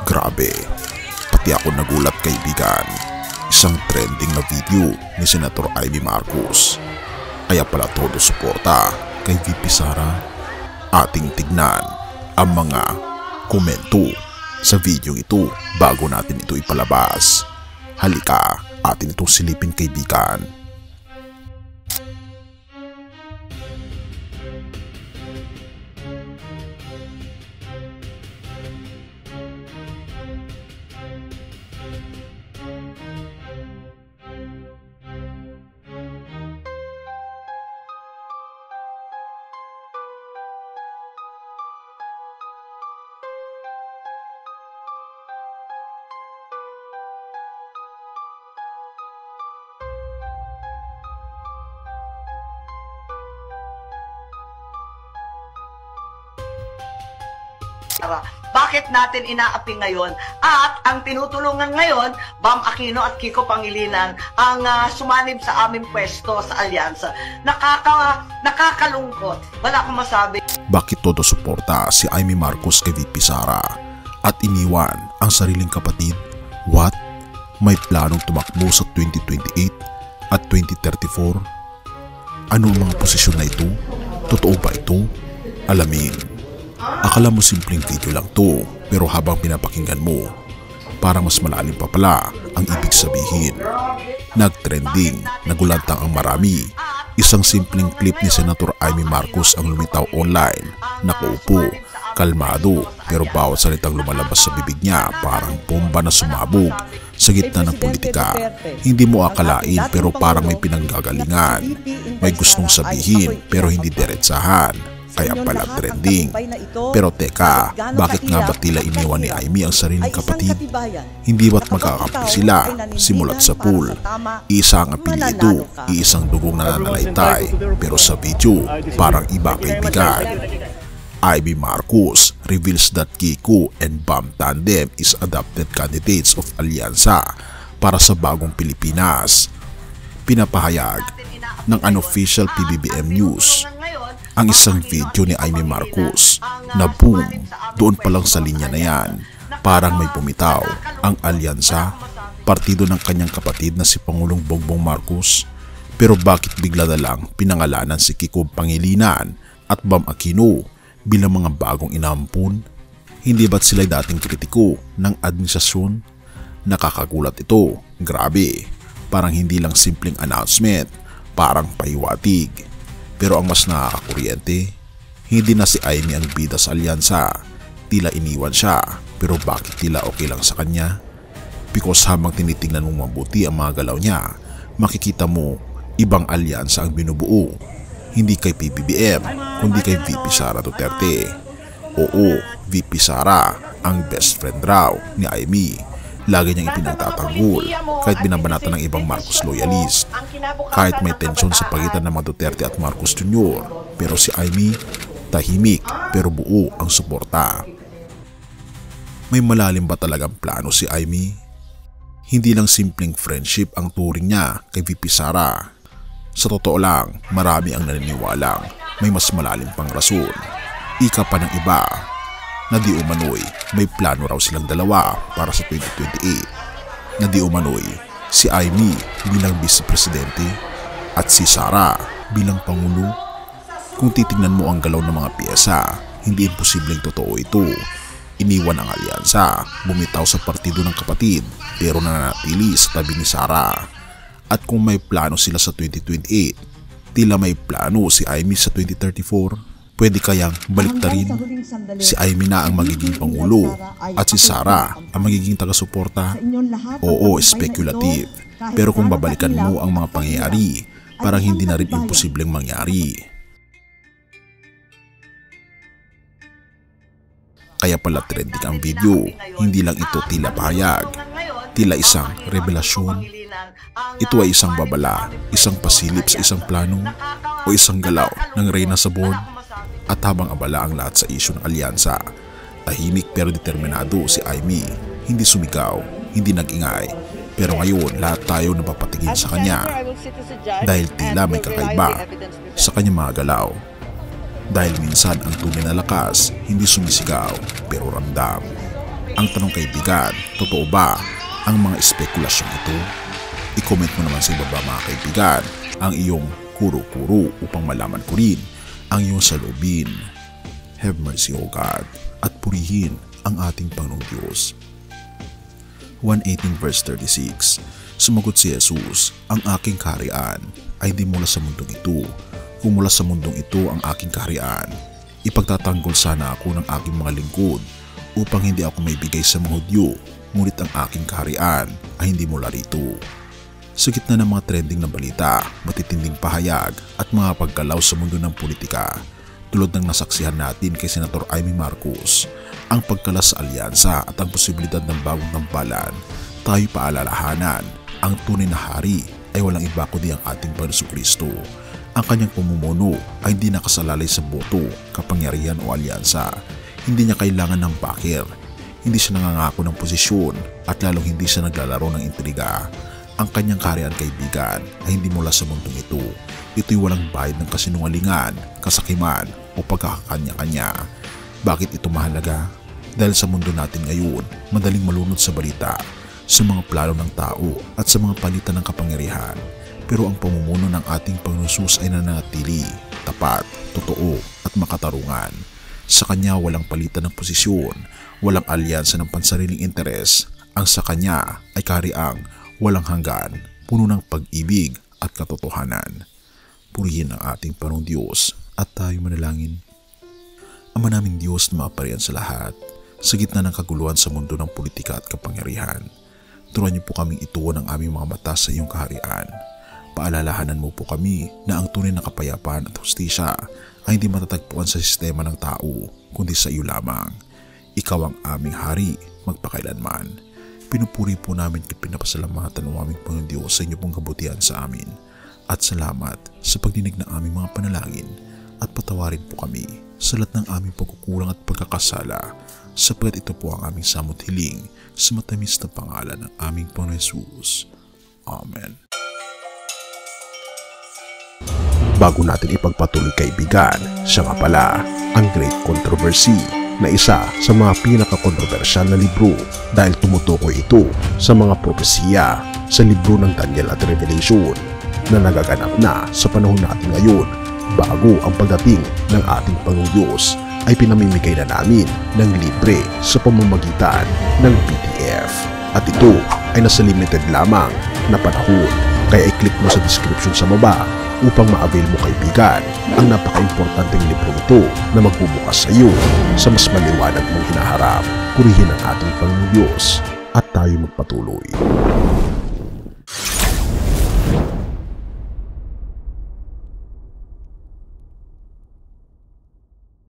Grabe, pati ako nagulat kaibigan. Isang trending na video ni Senator Amy Marcos. Kaya pala todo suporta kay VP Sara. Ating tignan ang mga komento sa video ito bago natin ito ipalabas. Halika, atin itong silipin kaibigan. Bakit natin inaapi ngayon? At ang tinutulungan ngayon, Bam Aquino at Kiko Pangilinan ang sumanib sa aming pwesto sa alyansa. Nakakalungkot. Wala akong masabi. Bakit todo suporta si Amy Marcos kay VP Sara at iniwan ang sariling kapatid? What? May planong tumakbo sa 2028 at 2034? Ano ang mga posisyon na ito? Totoo ba ito? Alamin. Akala mo simpleng video lang to, pero habang pinapakinggan mo, para mas malalim pa pala ang ibig sabihin. Nagtrending, nagulantang ang marami. Isang simpleng clip ni Senator Amy Marcos ang lumitaw online. Nakaupo, kalmado, pero bawat salitang lumalabas sa bibig niya parang bomba na sumabog sa gitna ng politika. Hindi mo akalain pero parang may pinanggagalingan. May gustong sabihin pero hindi diretsahan. Kaya pala trending. Pero teka, bakit nga ba tila iniwan ni Amy ang sariling kapatid? Hindi ba't magkakampi sila simulat sa pool? Isa ang apelyido, iisang dugong nananalaytay. Pero sa video, parang iba kaibigan. Amy Marcos reveals that Kiko and Bam tandem is adopted candidates of Alyansa para sa bagong Pilipinas. Pinapahayag ng unofficial PBBM News ang isang video ni Amy Marcos na boom, doon pa lang sa linya na yan, parang may pumitaw ang alyansa, partido ng kanyang kapatid na si Pangulong Bongbong Marcos. Pero bakit bigla na lang pinangalanan si Kiko Pangilinan at Bam Aquino bilang mga bagong inampun? Hindi ba't sila dating kritiko ng administrasyon? Nakakagulat ito, grabe, parang hindi lang simpleng announcement, parang pahiwatig. Pero ang mas nakakakuryente, hindi na si Amy ang bida sa alyansa. Tila iniwan siya, pero bakit tila okay lang sa kanya? Because habang tinitingnan mong mabuti ang mga galaw niya, makikita mo ibang alyansa ang binubuo. Hindi kay PBBM, kundi kay VP Sara Duterte. Oo, VP Sara ang best friend raw ni Amy. Lagi niyang ipinagtatanggol kahit binabanatan ng ibang Marcos loyalist. Kahit may tensyon sa pagitan ng mga Duterte at Marcos Jr. Pero si Amy, tahimik pero buo ang suporta. May malalim ba talagang plano si Amy? Hindi lang simpleng friendship ang turing niya kay VP Sara. Sa totoo lang, marami ang naniniwalang may mas malalim pang rason. Ika pa ng iba na di umano'y may plano raw silang dalawa para sa 2028, na di umano'y si Amy bilang Vice Presidente at si Sara bilang Pangulo. Kung titignan mo ang galaw ng mga piyesa, hindi imposibleng totoo ito. Iniwan ang alyansa, bumitaw sa partido ng kapatid pero nananatili sa tabi ni Sara. At kung may plano sila sa 2028, tila may plano si Amy sa 2034. Pwede kayang baliktarin, si Amy na ang magiging Pangulo at si Sara ang magiging taga-suporta? Oo, speculative. Pero kung babalikan mo ang mga pangyayari, parang hindi na rin imposibleng mangyari. Kaya pala trending ang video, hindi lang ito tila pahayag, tila isang revelasyon. Ito ay isang babala, isang pasilip sa isang plano, o isang galaw ng reyna sa board. At habang abala ang lahat sa isyu ng alyansa, tahimik pero determinado si Amy. Hindi sumigaw, hindi nag-ingay, pero ngayon lahat tayo napapatingin sa kanya dahil tila may kakaiba sa kanyang mga galaw. Dahil minsan ang tunay na lakas hindi sumisigaw pero ramdam. Ang tanong kaibigan, totoo ba ang mga espekulasyong ito? I-comment mo naman sa ibaba mga kaibigan ang iyong kuro-kuro upang malaman ko rin ang iyong saloobin. Have mercy o God at purihin ang ating Panginoong Diyos. 1:18 verse 36. Sumagot si Jesus, ang aking kaharian ay di mula sa mundong ito. Kung mula sa mundong ito ang aking kaharian, ipagtatanggol sana ako ng aking mga lingkod upang hindi ako maibigay sa mga Hudyo, ngunit ang aking kaharian ay hindi mula rito. Sa gitna ng mga trending na balita, matitinding pahayag at mga paggalaw sa mundo ng politika, tulad ng nasaksihan natin kay Senator Amy Marcos, ang pagkalas sa alyansa at ang posibilidad ng bagong tambalan, tayo paalalahanan, ang tunay na hari ay walang iba kundi ang ating Panginoong Kristo. Ang kanyang pamumuno ay hindi nakasalalay sa boto, kapangyarihan o alyansa. Hindi niya kailangan ng backer. Hindi siya nangangako ng posisyon at lalong hindi siya naglalaro ng intriga. Ang kanyang kaharian kaibigan ay hindi mula sa mundong ito. Ito'y walang bayad ng kasinungalingan, kasakiman o pagkakakanya-kanya. Bakit ito mahalaga? Dahil sa mundo natin ngayon, madaling malunod sa balita, sa mga plano ng tao at sa mga palitan ng kapangyarihan. Pero ang pamumuno ng ating Panginoong Hesus ay nananatili, tapat, totoo at makatarungan. Sa Kanya walang palitan ng posisyon, walang alyansa ng pansariling interes. Ang sa Kanya ay kahariang walang hanggan, puno ng pag-ibig at katotohanan. Purihin ang ating Panginoong Diyos at tayo manalangin. Ama naming Diyos na maparian sa lahat, sa gitna ng kaguluhan sa mundo ng politika at kapangyarihan, turuan niyo po kaming ituon ang aming mga mata sa iyong kaharian. Paalalahanan mo po kami na ang tunay na kapayapaan at hustisya ay hindi matatagpuan sa sistema ng tao, kundi sa iyo lamang. Ikaw ang aming hari magpakailanman. Pinupuri po namin at pinapasalamatan ng aming Panginoon Diyos sa inyo pong kabutihan sa amin. At salamat sa pagdinig ng aming mga panalangin at patawarin po kami sa lahat ng aming pagkukulang at pagkakasala, sapagkat ito po ang aming samot hiling sa matamis na pangalan ng aming Panginoon Hesus. Amen. Bago natin ipagpatuloy kaibigan, siya nga pala ang Great Controversy na isa sa mga pinaka-kontrobersyal na libro dahil tumutukoy ito sa mga propesiya sa libro ng Daniel at Revelation na nagaganap na sa panahon natin ngayon bago ang pagdating ng ating Panginoong Diyos ay pinamimigay na namin ng libre sa pamamagitan ng PDF. At ito ay nasa limited lamang na panahon, kaya i-click mo sa description sa baba upang ma-avail mo kaibigan ang napaka-importanteng libro ito na magbubukas sa iyo sa mas maliwanag mong hinaharap. Purihin ang ating Panginoong Diyos at tayo magpatuloy.